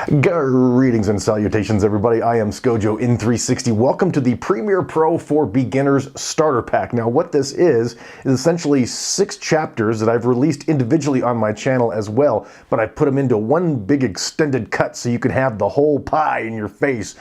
Greetings and salutations, everybody. I am Scojo in 360. Welcome to the Premiere Pro for Beginners Starter Pack. Now, what this is essentially 6 chapters that I've released individually on my channel as well, but I put them into one big extended cut so you can have the whole pie in your face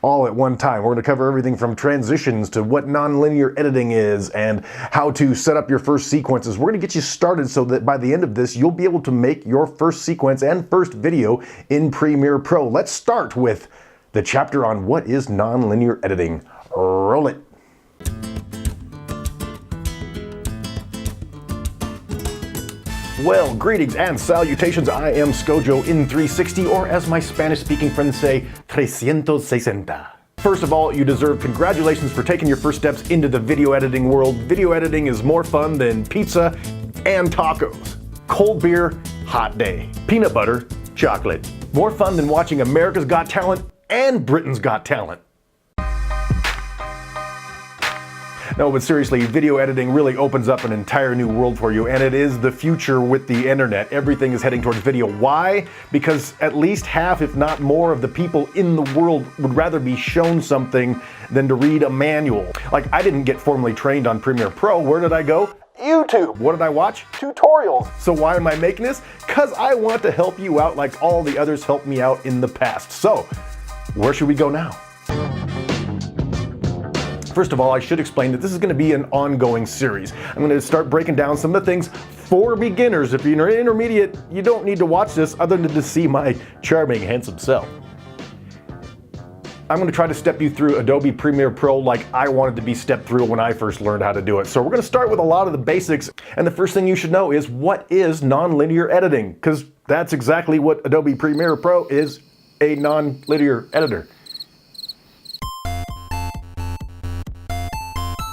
all at one time. We're going to cover everything from transitions to what nonlinear editing is and how to set up your first sequences. We're going to get you started so that by the end of this, you'll be able to make your first sequence and first video in Premiere Pro. Let's start with the chapter on what is nonlinear editing. Roll it. Well, greetings and salutations. I am Scojo in 360, or as my Spanish-speaking friends say, 360. First of all, you deserve congratulations for taking your first steps into the video editing world. Video editing is more fun than pizza and tacos. Cold beer, hot day. Peanut butter, chocolate. More fun than watching America's Got Talent and Britain's Got Talent. No, but seriously, video editing really opens up an entire new world for you, and it is the future with the internet. Everything is heading towards video. Why? Because at least half, if not more, of the people in the world would rather be shown something than to read a manual. Like, I didn't get formally trained on Premiere Pro. Where did I go? YouTube. What did I watch? Tutorials. So why am I making this? Because I want to help you out like all the others helped me out in the past. So, where should we go now? First of all, I should explain that this is going to be an ongoing series. I'm going to start breaking down some of the things for beginners. If you're intermediate, you don't need to watch this other than to see my charming, handsome self. I'm going to try to step you through Adobe Premiere Pro like I wanted to be stepped through when I first learned how to do it. So we're going to start with a lot of the basics, and the first thing you should know is what is nonlinear editing, because that's exactly what Adobe Premiere Pro is, a nonlinear editor.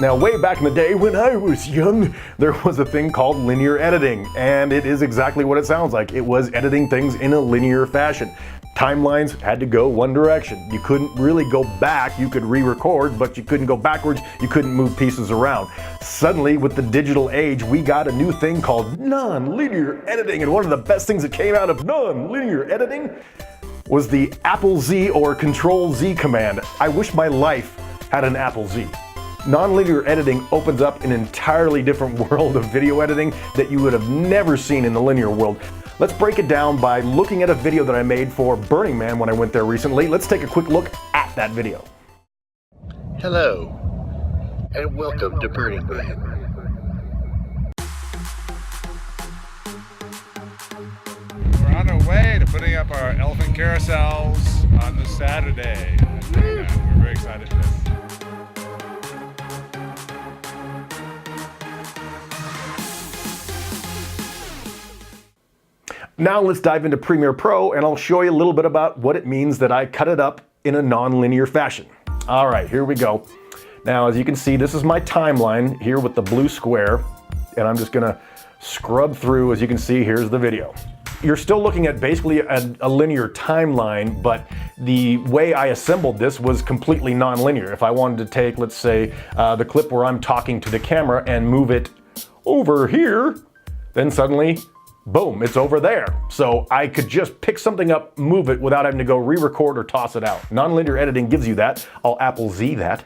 Now, way back in the day when I was young, there was a thing called linear editing, and it is exactly what it sounds like. It was editing things in a linear fashion. Timelines had to go one direction. You couldn't really go back. You could re-record, but you couldn't go backwards. You couldn't move pieces around. Suddenly, with the digital age, we got a new thing called non-linear editing, and one of the best things that came out of non-linear editing was the Apple Z or Control Z command. I wish my life had an Apple Z. Nonlinear editing opens up an entirely different world of video editing that you would have never seen in the linear world. Let's break it down by looking at a video that I made for Burning Man when I went there recently. Let's take a quick look at that video. Hello, and welcome to Burning Man. We're on our way to putting up our elephant carousels on this Saturday. We're very excited for this. Now let's dive into Premiere Pro, and I'll show you a little bit about what it means that I cut it up in a non-linear fashion. All right, here we go. Now, as you can see, this is my timeline here with the blue square, and I'm just gonna scrub through. As you can see, here's the video. You're still looking at basically a linear timeline, but the way I assembled this was completely non-linear. If I wanted to take, let's say, the clip where I'm talking to the camera and move it over here, then suddenly, boom, it's over there. So I could just pick something up, move it without having to go re-record or toss it out. Nonlinear editing gives you that. I'll Apple Z that.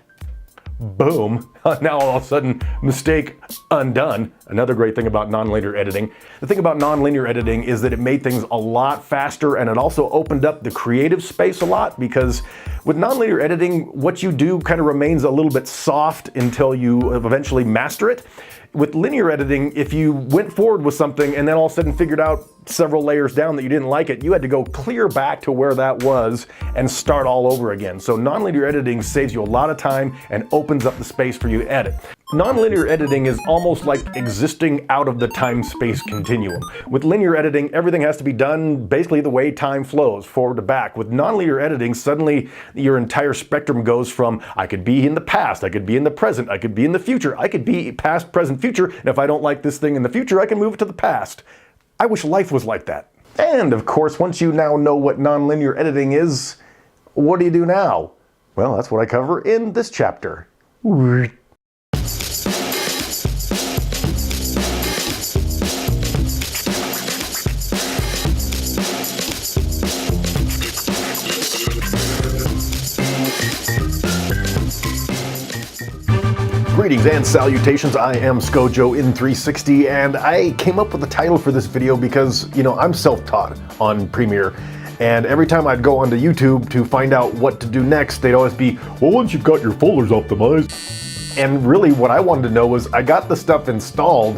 Boom. Now all of a sudden, mistake undone. Another great thing about nonlinear editing. The thing about nonlinear editing is that it made things a lot faster, and it also opened up the creative space a lot, because with nonlinear editing, what you do kind of remains a little bit soft until you eventually master it. With linear editing, if you went forward with something and then all of a sudden figured out several layers down that you didn't like it, you had to go clear back to where that was and start all over again. So nonlinear editing saves you a lot of time and opens up the space for you to edit. Nonlinear editing is almost like existing out of the time-space continuum. With linear editing, everything has to be done basically the way time flows, forward to back. With nonlinear editing, suddenly your entire spectrum goes from, I could be in the past, I could be in the present, I could be in the future, I could be past, present, future, and if I don't like this thing in the future, I can move it to the past. I wish life was like that. And of course, once you now know what nonlinear editing is, what do you do now? Well, that's what I cover in this chapter. Greetings and salutations, I am ScoJo in 360, and I came up with the title for this video because, I'm self-taught on Premiere, and every time I'd go onto YouTube to find out what to do next, they'd always be, well, once you've got your folders optimized. And really what I wanted to know was, I got the stuff installed,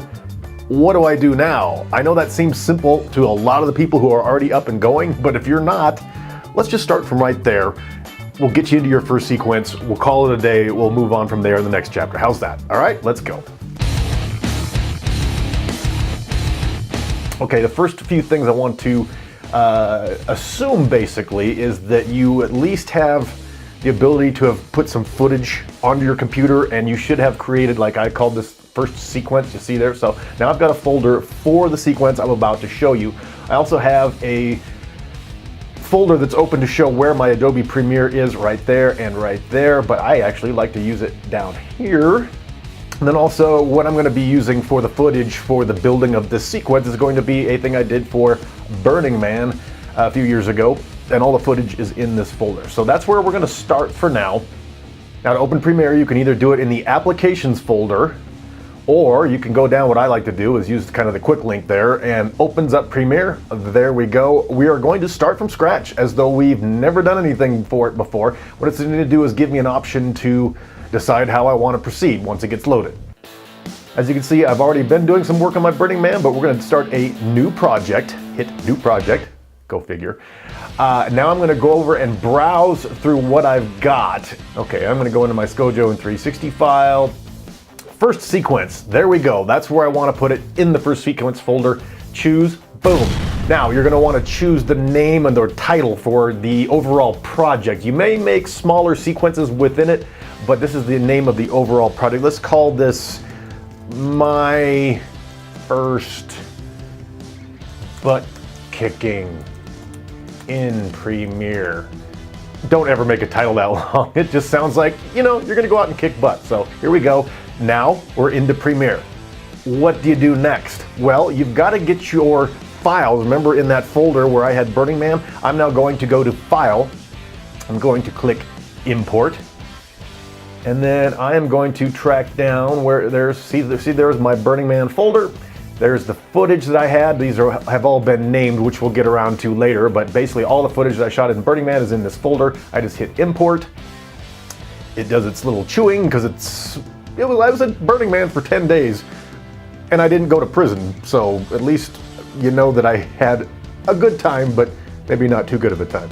what do I do now? I know that seems simple to a lot of the people who are already up and going, but if you're not, let's just start from right there. We'll get you into your first sequence, we'll call it a day, we'll move on from there in the next chapter. How's that? All right, let's go. Okay, the first few things I want to assume basically is that you at least have the ability to have put some footage onto your computer, and you should have created, like I called this first sequence, you see there? So now I've got a folder for the sequence I'm about to show you. I also have a folder that's open to show where my Adobe Premiere is right there, but I actually like to use it down here. And then also what I'm going to be using for the footage for the building of this sequence is going to be a thing I did for Burning Man a few years ago, and all the footage is in this folder. So that's where we're going to start for now. Now to open Premiere, you can either do it in the Applications folder, or you can go down. What I like to do is use kind of the quick link there, and opens up Premiere. There we go. We are going to start from scratch as though we've never done anything for it before. What it's going to do is give me an option to decide how I want to proceed once it gets loaded. As you can see, I've already been doing some work on my Burning Man, but we're going to start a new project. Hit New Project. Go figure. Now I'm going to go over and browse through what I've got. Okay, I'm going to go into my ScoJo in 360 file. First sequence, there we go. That's where I want to put it, in the first sequence folder. Choose, boom. Now you're going to want to choose the name and the title for the overall project. You may make smaller sequences within it, but this is the name of the overall project. Let's call this My First Butt Kicking in Premiere. Don't ever make a title that long. It just sounds like, you're going to go out and kick butt. So here we go. Now we're into Premiere. What do you do next? Well, you've got to get your files. Remember in that folder where I had Burning Man? I'm now going to go to File. I'm going to click Import. And then I am going to track down where there's my Burning Man folder. There's the footage that I had. These have all been named, which we'll get around to later, but basically all the footage that I shot in Burning Man is in this folder. I just hit Import. It does its little chewing because I was at Burning Man for 10 days and I didn't go to prison, so at least you know that I had a good time, but maybe not too good of a time.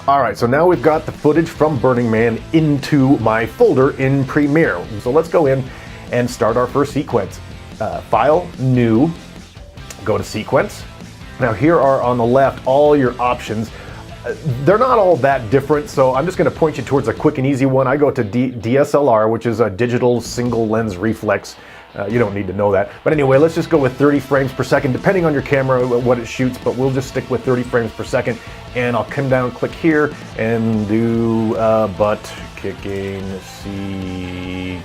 Alright, so now we've got the footage from Burning Man into my folder in Premiere. So let's go in and start our first sequence. File, New, go to Sequence. Now here are on the left all your options. They're not all that different, so I'm just going to point you towards a quick and easy one. I go to DSLR, which is a digital single lens reflex. You don't need to know that. But anyway, let's just go with 30 frames per second, depending on your camera, what it shoots, but we'll just stick with 30 frames per second. And I'll come down, click here, and do butt kicking sequence.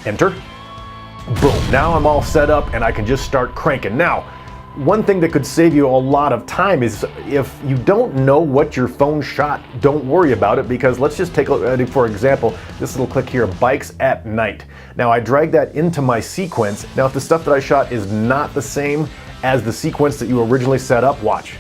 Enter. Boom. Now I'm all set up and I can just start cranking. Now, one thing that could save you a lot of time is if you don't know what your phone shot, don't worry about it, because let's just take a look, for example, this little click here, bikes at night. Now I drag that into my sequence. Now if the stuff that I shot is not the same as the sequence that you originally set up, watch.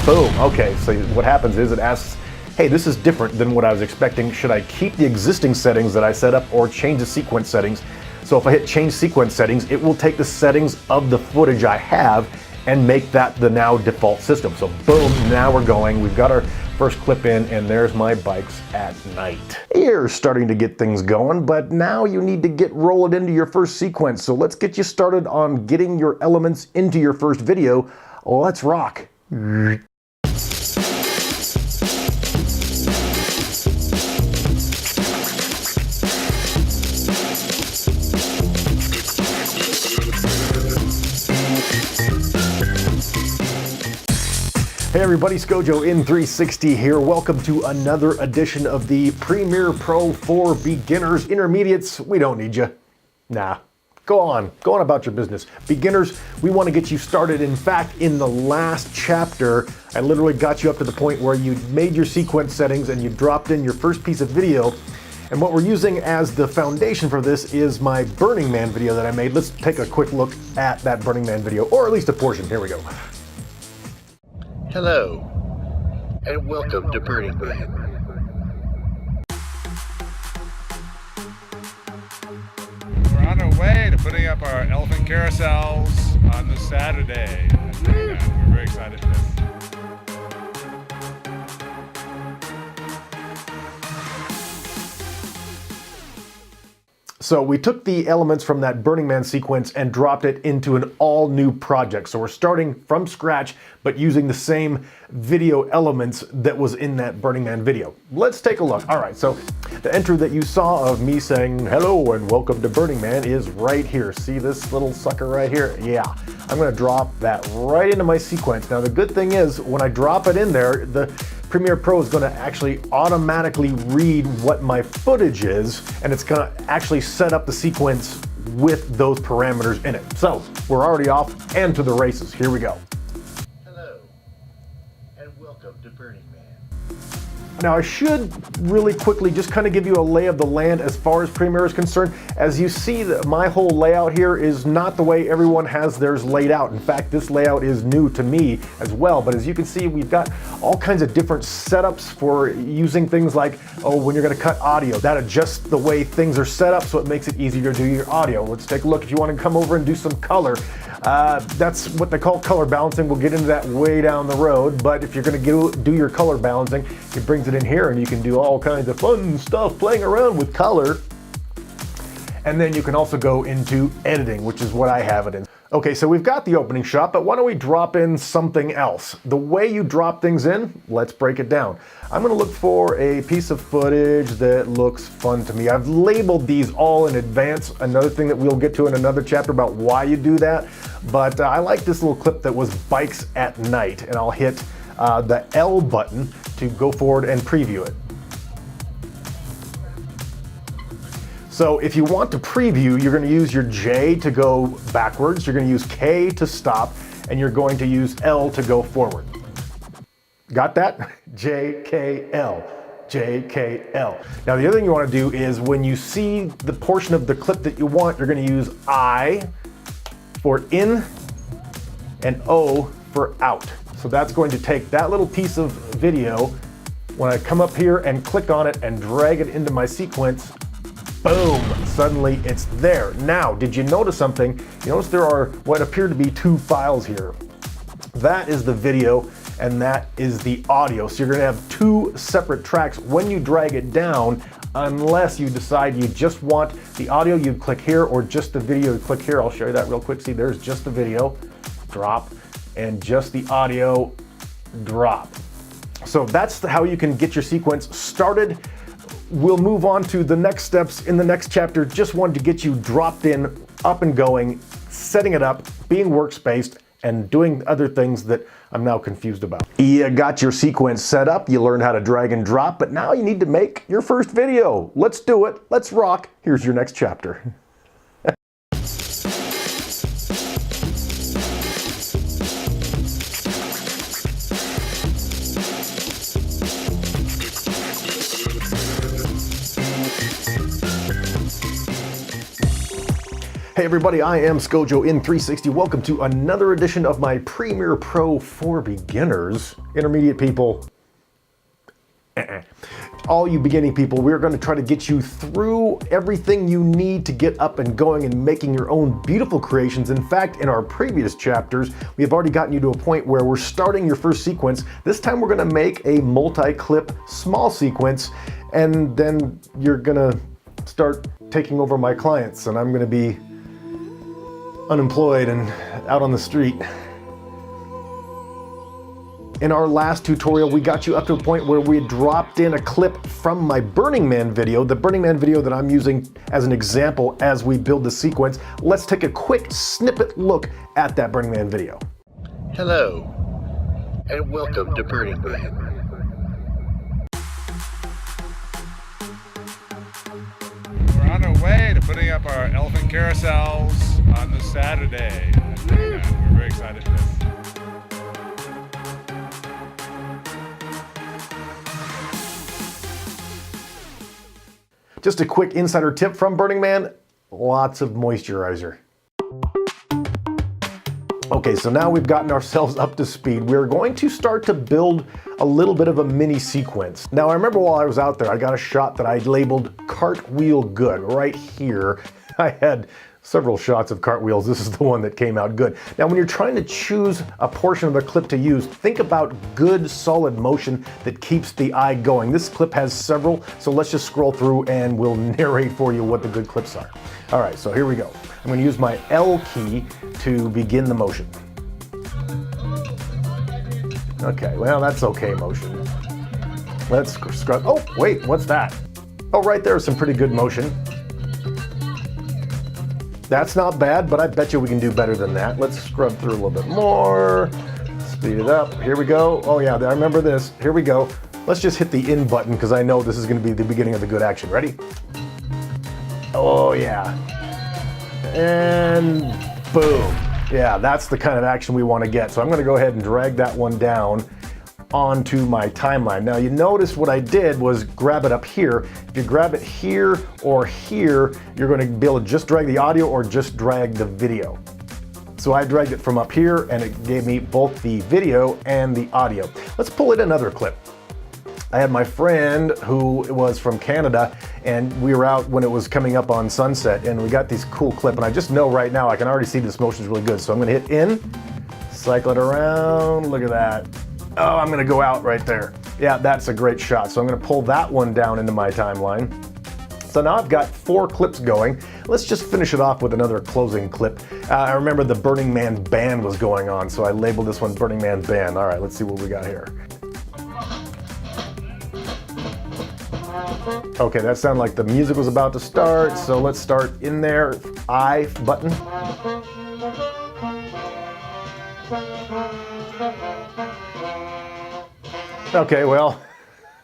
Boom. Okay, so what happens is it asks, hey, this is different than what I was expecting. Should I keep the existing settings that I set up or change the sequence settings? So if I hit change sequence settings, it will take the settings of the footage I have and make that the now default system. So boom, now we're going. We've got our first clip in, and there's my bikes at night. You're starting to get things going, but now you need to get rolling into your first sequence. So let's get you started on getting your elements into your first video. Let's rock. Hey everybody, ScoJo in 360 here. Welcome to another edition of the Premiere Pro for beginners. Intermediates, we don't need you. Nah, go on about your business. Beginners, we want to get you started. In fact, in the last chapter, I literally got you up to the point where you made your sequence settings and you dropped in your first piece of video. And what we're using as the foundation for this is my Burning Man video that I made. Let's take a quick look at that Burning Man video, or at least a portion. Here we go. Hello, and welcome to Burning Man. We're on our way to putting up our elephant carousels on this Saturday. We're very excited for this. So we took the elements from that Burning Man sequence and dropped it into an all-new project. So we're starting from scratch, but using the same video elements that was in that Burning Man video. Let's take a look. All right, so the intro that you saw of me saying hello and welcome to Burning Man is right here. See this little sucker right here? Yeah, I'm gonna drop that right into my sequence. Now the good thing is when I drop it in there, the Premiere Pro is going to actually automatically read what my footage is, and it's going to actually set up the sequence with those parameters in it. So we're already off and to the races. Here we go. Hello, and welcome to Burning Man. Now I should really quickly just kind of give you a lay of the land as far as Premiere is concerned. As you see, my whole layout here is not the way everyone has theirs laid out. In fact, this layout is new to me as well. But as you can see, we've got all kinds of different setups for using things like, oh, when you're going to cut audio, that adjusts the way things are set up so it makes it easier to do your audio. Let's take a look. If you want to come over and do some color, that's what they call color balancing. We'll get into that way down the road. But if you're going to do your color balancing, it brings it in here and you can do all kinds of fun stuff playing around with color. And then you can also go into editing, which is what I have it in. Okay, so we've got the opening shot, but why don't we drop in something else? The way you drop things in, let's break it down. I'm gonna look for a piece of footage that looks fun to me. I've labeled these all in advance. Another thing that we'll get to in another chapter about why you do that. But I like this little clip that was bikes at night, and I'll hit the L button to go forward and preview it. So if you want to preview, you're going to use your J to go backwards, you're going to use K to stop, and you're going to use L to go forward. Got that? J, K, L. J, K, L. Now the other thing you want to do is when you see the portion of the clip that you want, you're going to use I for in and O for out. So that's going to take that little piece of video. When I come up here and click on it and drag it into my sequence, boom, suddenly it's there. Now, did you notice something? You notice there are what appear to be two files here. That is the video and that is the audio. So you're gonna have two separate tracks when you drag it down, unless you decide you just want the audio, you click here, or just the video, you click here. I'll show you that real quick. See, there's just the video, drop, and just the audio, drop. So that's how you can get your sequence started. We'll move on to the next steps in the next chapter. Just wanted to get you dropped in, up and going, setting it up, being workspace, and doing other things that I'm now confused about. You got your sequence set up, you learned how to drag and drop, but now you need to make your first video. Let's do it, let's rock. Here's your next chapter. Hey everybody, I am Scojo in 360. Welcome to another edition of my Premiere Pro for beginners. Intermediate people, all you beginning people, we're going to try to get you through everything you need to get up and going and making your own beautiful creations. In fact, in our previous chapters, we have already gotten you to a point where we're starting your first sequence. This time we're going to make a multi-clip small sequence, and then you're going to start taking over my clients, and I'm going to be unemployed and out on the street. In our last tutorial, we got you up to a point where we dropped in a clip from my Burning Man video, the Burning Man video that I'm using as an example as we build the sequence. Let's take a quick snippet look at that Burning Man video. Hello, and welcome to Burning Man. We're on our way to putting up our elephant carousels on this Saturday. We're very excited for this. Just a quick insider tip from Burning Man, lots of moisturizer. Okay, so now we've gotten ourselves up to speed. We're going to start to build a little bit of a mini sequence. Now I remember while I was out there, I got a shot that I labeled Cartwheel Good right here. I had several shots of cartwheels. This is the one that came out good. Now when you're trying to choose a portion of a clip to use, think about good solid motion that keeps the eye going. This clip has several, so let's just scroll through and we'll narrate for you what the good clips are. All right, so here we go. I'm going to use my L key to begin the motion. Okay, well that's okay motion. Let's scrub. Oh, wait, what's that? Oh, right there's some pretty good motion. That's not bad, but I bet you we can do better than that. Let's scrub through a little bit more. Speed it up. Here we go. Oh yeah, I remember this. Here we go. Let's just hit the in button because I know this is going to be the beginning of the good action. Ready? Oh yeah. And boom. Yeah, that's the kind of action we want to get. So I'm going to go ahead and drag that one down onto my timeline. Now you notice what I did was grab it up here. If you grab it here or here, you're going to be able to just drag the audio or just drag the video. So I dragged it from up here and it gave me both the video and the audio. Let's pull in another clip. I had my friend who was from Canada and we were out when it was coming up on sunset and we got this cool clip, and I just know right now I can already see this motion is really good. So I'm going to hit in, cycle it around, look at that. Oh, I'm going to go out right there. Yeah, that's a great shot. So I'm going to pull that one down into my timeline. So now I've got 4 clips going. Let's just finish it off with another closing clip. I remember the Burning Man band was going on, so I labeled this one Burning Man band. All right, let's see what we got here. Okay, that sounded like the music was about to start, so let's start in there. I button. Okay, well,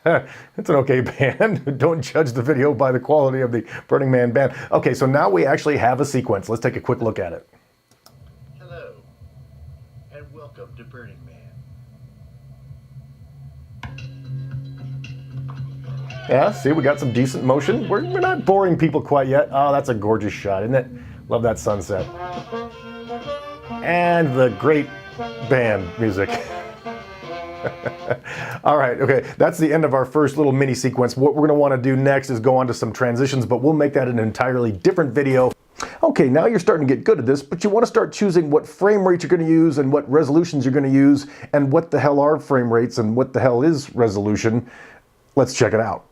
it's an okay band. Don't judge the video by the quality of the Burning Man band. Okay, so now we actually have a sequence. Let's take a quick look at it. Hello, and welcome to Burning Man. Yeah, see, we got some decent motion. We're not boring people quite yet. Oh, that's a gorgeous shot, isn't it? Love that sunset. And the great band music. All right, okay, that's the end of our first little mini sequence. What we're going to want to do next is go on to some transitions, but we'll make that an entirely different video. Okay, now you're starting to get good at this, but you want to start choosing what frame rates you're going to use and what resolutions you're going to use and what the hell are frame rates and what the hell is resolution. Let's check it out.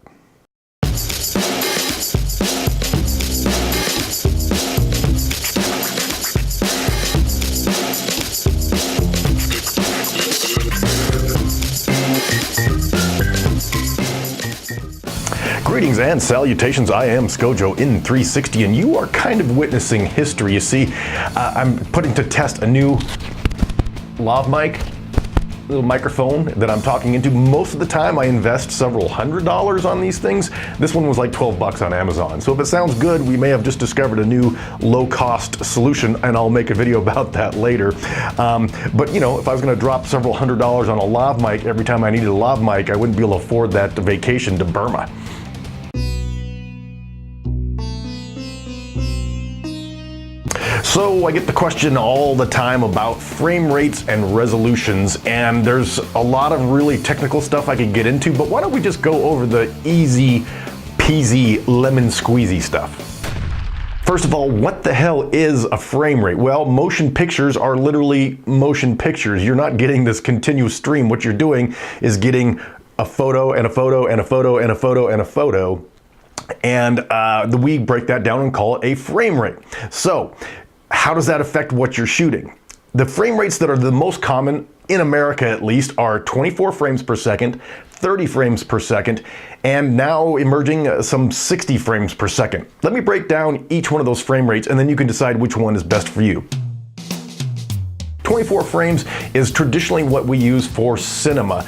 Greetings and salutations, I am Scojo in 360 and you are kind of witnessing history. You see, I'm putting to test a new lav mic, little microphone that I'm talking into. Most of the time I invest several $100s on these things. This one was like 12 bucks on Amazon. So if it sounds good, we may have just discovered a new low-cost solution and I'll make a video about that later. But you know, if I was gonna drop several $100s on a lav mic every time I needed a lav mic, I wouldn't be able to afford that vacation to Burma. So I get the question all the time about frame rates and resolutions, and there's a lot of really technical stuff I could get into, but why don't we just go over the easy peasy lemon squeezy stuff. First of all, what the hell is a frame rate? Well, motion pictures are literally motion pictures. You're not getting this continuous stream. What you're doing is getting a photo and a photo and a photo and a photo and a photo, and we break that down and call it a frame rate. So how does that affect what you're shooting? The frame rates that are the most common, in America at least, are 24 frames per second, 30 frames per second, and now emerging some 60 frames per second. Let me break down each one of those frame rates and then you can decide which one is best for you. 24 frames is traditionally what we use for cinema.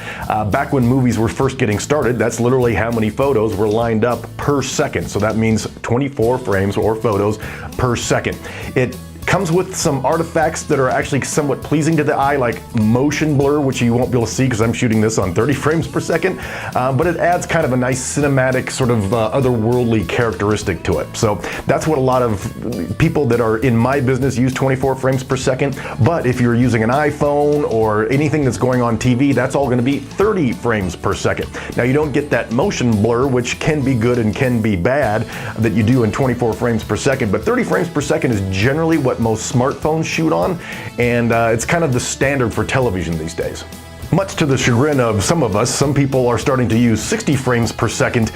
Back when movies were first getting started, that's literally how many photos were lined up per second. So that means 24 frames or photos per second. It Comes with some artifacts that are actually somewhat pleasing to the eye, like motion blur, which you won't be able to see because I'm shooting this on 30 frames per second, but it adds kind of a nice cinematic sort of otherworldly characteristic to it. So that's what a lot of people that are in my business use 24 frames per second, but if you're using an iPhone or anything that's going on TV, that's all going to be 30 frames per second. Now you don't get that motion blur, which can be good and can be bad, that you do in 24 frames per second, but 30 frames per second is generally what most smartphones shoot on, and it's kind of the standard for television these days. Much to the chagrin of some of us, some people are starting to use 60 frames per second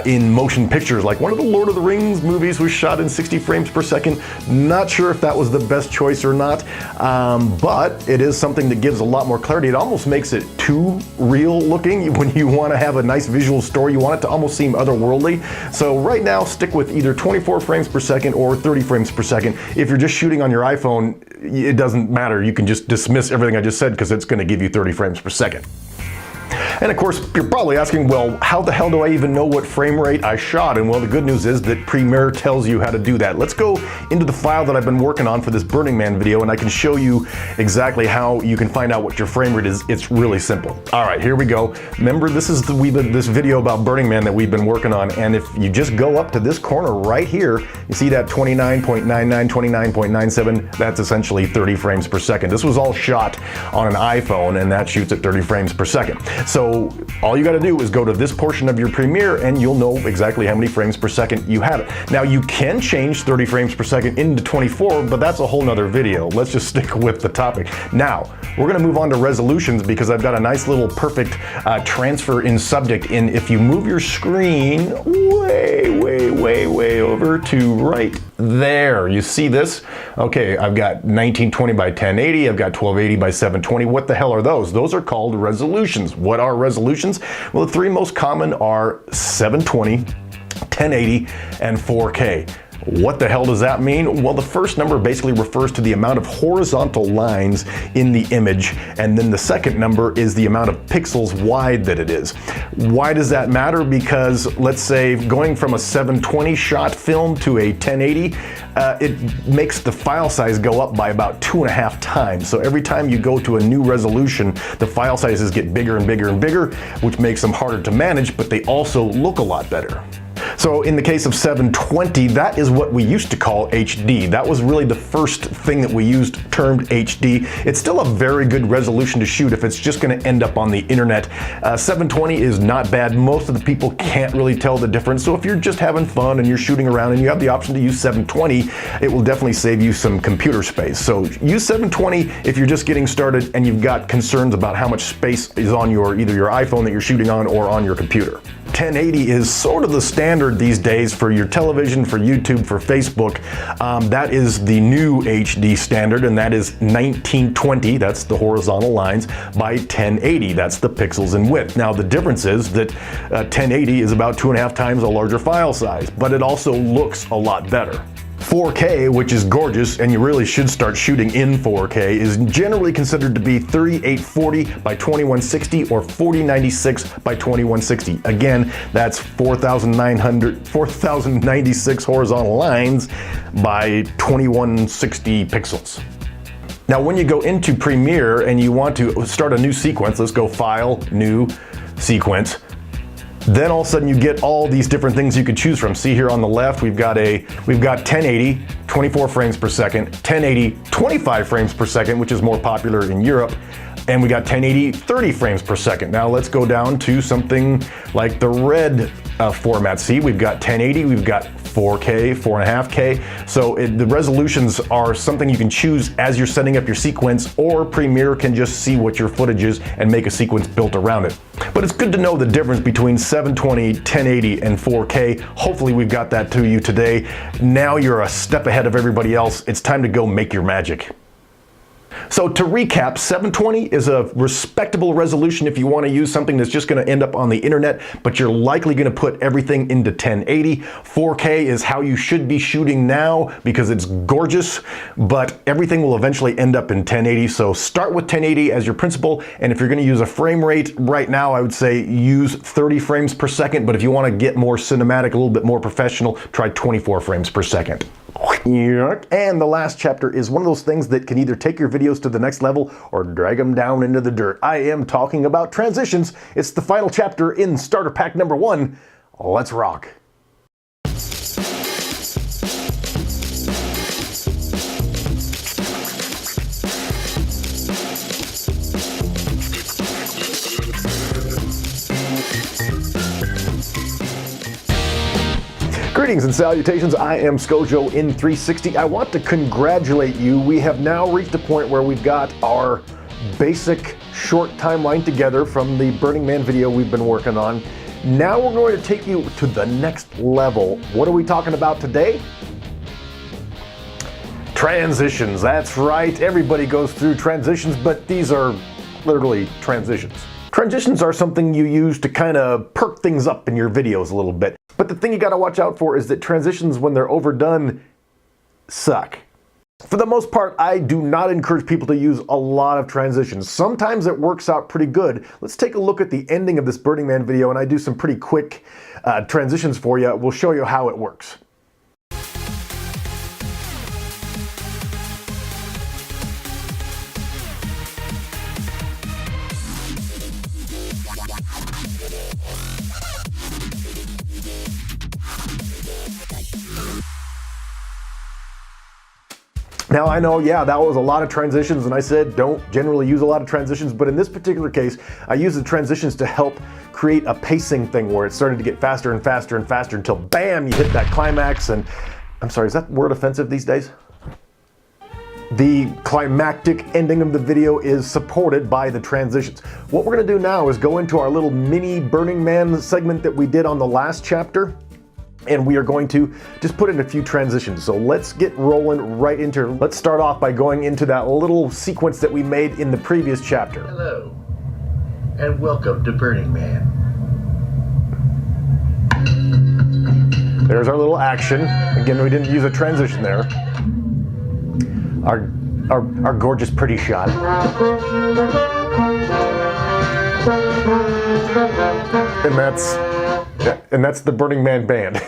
in motion pictures. Like one of the Lord of the Rings movies was shot in 60 frames per second. Not sure if that was the best choice or not, but it is something that gives a lot more clarity. It almost makes it too real looking. When you want to have a nice visual story, you want it to almost seem otherworldly. So right now, stick with either 24 frames per second or 30 frames per second. If you're just shooting on your iPhone, it doesn't matter. You can just dismiss everything I just said because it's going to give you 30 frames per second. And of course, you're probably asking, well, how the hell do I even know what frame rate I shot? And well, the good news is that Premiere tells you how to do that. Let's go into the file that I've been working on for this Burning Man video, and I can show you exactly how you can find out what your frame rate is. It's really simple. All right, here we go. Remember, this is this video about Burning Man that we've been working on, and if you just go up to this corner right here, you see that 29.99, 29.97, that's essentially 30 frames per second. This was all shot on an iPhone, and that shoots at 30 frames per second. So all you got to do is go to this portion of your Premiere and you'll know exactly how many frames per second you have it. Now you can change 30 frames per second into 24, but that's a whole nother video. Let's just stick with the topic. Now, we're going to move on to resolutions because I've got a nice little perfect transfer in subject in. If you move your screen way over to right there, you see this? Okay, I've got 1920 by 1080, I've got 1280 by 720. What the hell are those? Those are called resolutions. What are resolutions? Well, the three most common are 720, 1080, and 4K. What the hell does that mean? Well, the first number basically refers to the amount of horizontal lines in the image, and then the second number is the amount of pixels wide that it is. Why does that matter? Because let's say going from a 720 shot film to a 1080, it makes the file size go up by about 2.5 times. So every time you go to a new resolution, the file sizes get bigger and bigger and bigger, which makes them harder to manage, but they also look a lot better. So in the case of 720, that is what we used to call HD. That was really the first thing that we used termed HD. It's still a very good resolution to shoot if it's just going to end up on the internet. 720 is not bad. Most of the people can't really tell the difference. So if you're just having fun and you're shooting around and you have the option to use 720, it will definitely save you some computer space. So use 720 if you're just getting started and you've got concerns about how much space is on either your iPhone that you're shooting on or on your computer. 1080 is sort of the standard these days for your television, for YouTube, for Facebook. That is the new HD standard, and that is 1920, that's the horizontal lines, by 1080, that's the pixels in width. Now the difference is that 1080 is about 2.5 times a larger file size, but it also looks a lot better. 4K, which is gorgeous, and you really should start shooting in 4K, is generally considered to be 3840 by 2160 or 4096 by 2160. Again, that's 4096 horizontal lines by 2160 pixels. Now, when you go into Premiere and you want to start a new sequence, let's go File, New, Sequence. Then all of a sudden you get all these different things you could choose from. See here on the left, we've got 1080, 24 frames per second, 1080, 25 frames per second, which is more popular in Europe, and we got 1080, 30 frames per second. Now let's go down to something like the red format. See, we've got 1080, we've got 4K, 4.5K. So the resolutions are something you can choose as you're setting up your sequence, or Premiere can just see what your footage is and make a sequence built around it. But it's good to know the difference between 720, 1080, and 4K. Hopefully we've got that to you today. Now you're a step ahead of everybody else. It's time to go make your magic. So to recap, 720 is a respectable resolution if you want to use something that's just going to end up on the internet, but you're likely going to put everything into 1080. 4K is how you should be shooting now because it's gorgeous, but everything will eventually end up in 1080. So start with 1080 as your principal, and if you're going to use a frame rate right now, I would say use 30 frames per second, but if you want to get more cinematic, a little bit more professional, try 24 frames per second. Yuck. And the last chapter is one of those things that can either take your videos to the next level or drag them down into the dirt. I am talking about transitions. It's the final chapter in starter pack number 1. Let's rock. Greetings and salutations, I am Scojo in 360. I want to congratulate you. We have now reached a point where we've got our basic short timeline together from the Burning Man video we've been working on. Now we're going to take you to the next level. What are we talking about today? Transitions, that's right. Everybody goes through transitions, but these are literally transitions. Transitions are something you use to kind of perk things up in your videos a little bit. But the thing you gotta watch out for is that transitions, when they're overdone, suck. For the most part, I do not encourage people to use a lot of transitions. Sometimes it works out pretty good. Let's take a look at the ending of this Burning Man video, and I do some pretty quick transitions for you. We'll show you how it works. Now I know, yeah, that was a lot of transitions, and I said don't generally use a lot of transitions, but in this particular case, I use the transitions to help create a pacing thing where it started to get faster and faster and faster until bam, you hit that climax. And I'm sorry, is that word offensive these days? The climactic ending of the video is supported by the transitions. What we're gonna do now is go into our little mini Burning Man segment that we did on the last chapter. And we are going to just put in a few transitions. So let's get rolling right into it. Let's start off by going into that little sequence that we made in the previous chapter. Hello, and welcome to Burning Man. There's our little action. Again, we didn't use a transition there. Our gorgeous pretty shot. And that's the Burning Man band.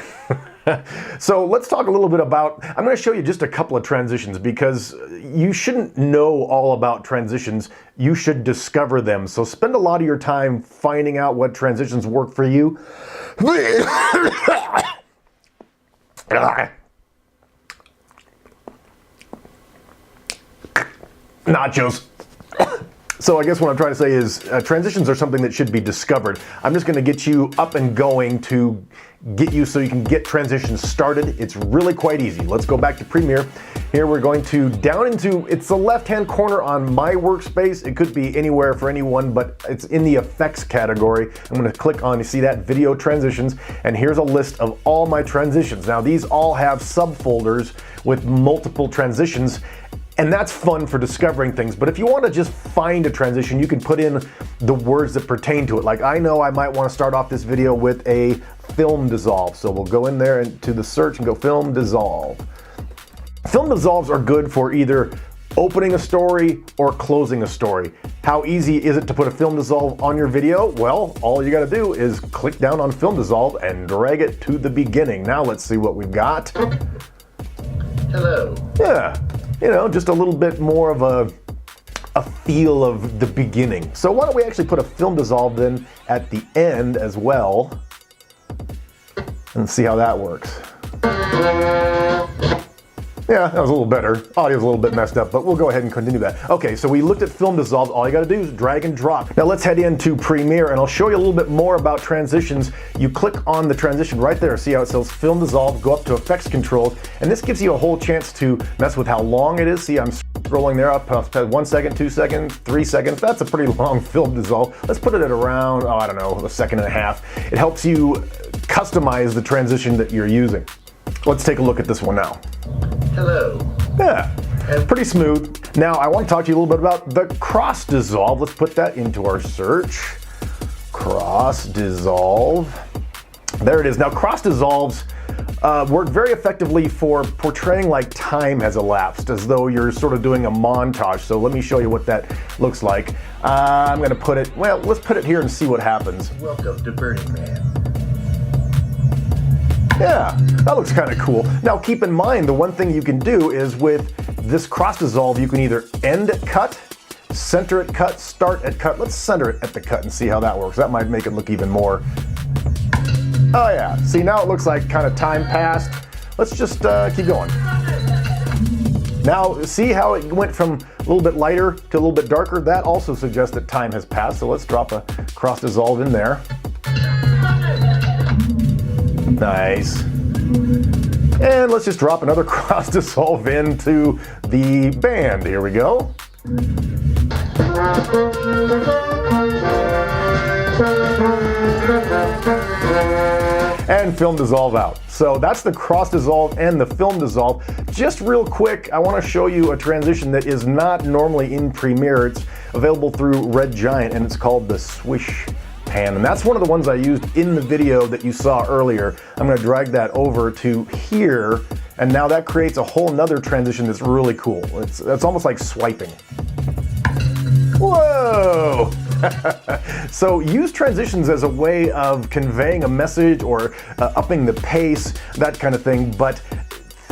So let's talk a little bit about, I'm going to show you just a couple of transitions because you shouldn't know all about transitions. You should discover them. So spend a lot of your time finding out what transitions work for you. Nachos. So I guess what I'm trying to say is transitions are something that should be discovered. I'm just going to get you up and going to get you so you can get transitions started. It's really quite easy. Let's go back to Premiere. Here we're going to down into, it's the left-hand corner on my workspace. It could be anywhere for anyone, but it's in the effects category. I'm going to click on, you see that, video transitions, and here's a list of all my transitions. Now these all have subfolders with multiple transitions. And that's fun for discovering things, but if you want to just find a transition, you can put in the words that pertain to it. Like I know I might want to start off this video with a film dissolve, so we'll go in there and to the search and go film dissolve. Film dissolves are good for either opening a story or closing a story. How easy is it to put a film dissolve on your video? Well, all you got to do is click down on film dissolve and drag it to the beginning. Now let's see what we've got. Hello. Yeah. You know, just a little bit more of a feel of the beginning. So why don't we actually put a film dissolve then at the end as well and see how that works. Yeah, that was a little better. Audio's a little bit messed up, but we'll go ahead and continue that. Okay, so we looked at film dissolve. All you gotta do is drag and drop. Now let's head into Premiere and I'll show you a little bit more about transitions. You click on the transition right there. See how it says film dissolve, go up to effects controls, and this gives you a whole chance to mess with how long it is. See, I'm scrolling there up, 1 second, 2 seconds, 3 seconds. That's a pretty long film dissolve. Let's put it at around, I don't know, 1.5 seconds. It helps you customize the transition that you're using. Let's take a look at this one now. Hello. Yeah, pretty smooth. Now I want to talk to you a little bit about the cross dissolve. Let's put that into our search. Cross dissolve. There it is. Now cross dissolves work very effectively for portraying like time has elapsed, as though you're sort of doing a montage. So let me show you what that looks like. I'm going to put it, well, let's put it here and see what happens. Welcome to Burning Man. Yeah, that looks kind of cool. Now keep in mind, the one thing you can do is with this cross dissolve, you can either end at cut, center at cut, start at cut. Let's center it at the cut and see how that works. That might make it look even more. Oh yeah, see now it looks like kind of time passed. Let's just keep going. Now see how it went from a little bit lighter to a little bit darker? That also suggests that time has passed. So let's drop a cross dissolve in there. Nice. And let's just drop another cross dissolve into the band. Here we go. And film dissolve out. So that's the cross dissolve and the film dissolve. Just real quick, I want to show you a transition that is not normally in Premiere. It's available through Red Giant, and it's called the Swish Pan. And that's one of the ones I used in the video that you saw earlier. I'm going to drag that over to here, and now that creates a whole nother transition that's really cool. It's almost like swiping. Whoa! So use transitions as a way of conveying a message or upping the pace, that kind of thing, but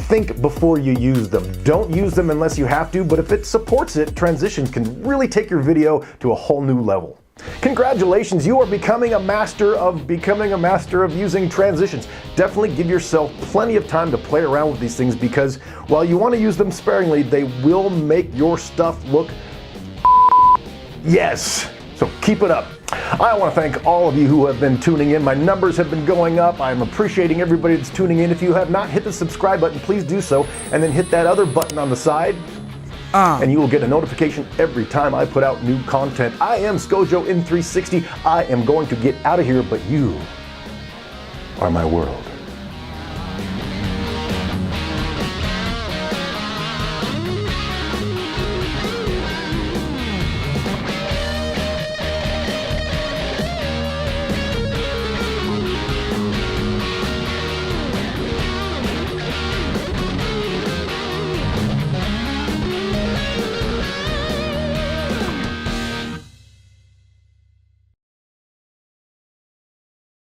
think before you use them. Don't use them unless you have to, but if it supports it, transitions can really take your video to a whole new level. Congratulations, you are becoming a master of using transitions. Definitely give yourself plenty of time to play around with these things, because while you want to use them sparingly, they will make your stuff look yes. So keep it up. I want to thank all of you who have been tuning in. My numbers have been going up. I'm appreciating everybody that's tuning in. If you have not hit the subscribe button, please do so, and then hit that other button on the side, and you will get a notification every time I put out new content. I am Scojo in 360. I am going to get out of here, but you are my world.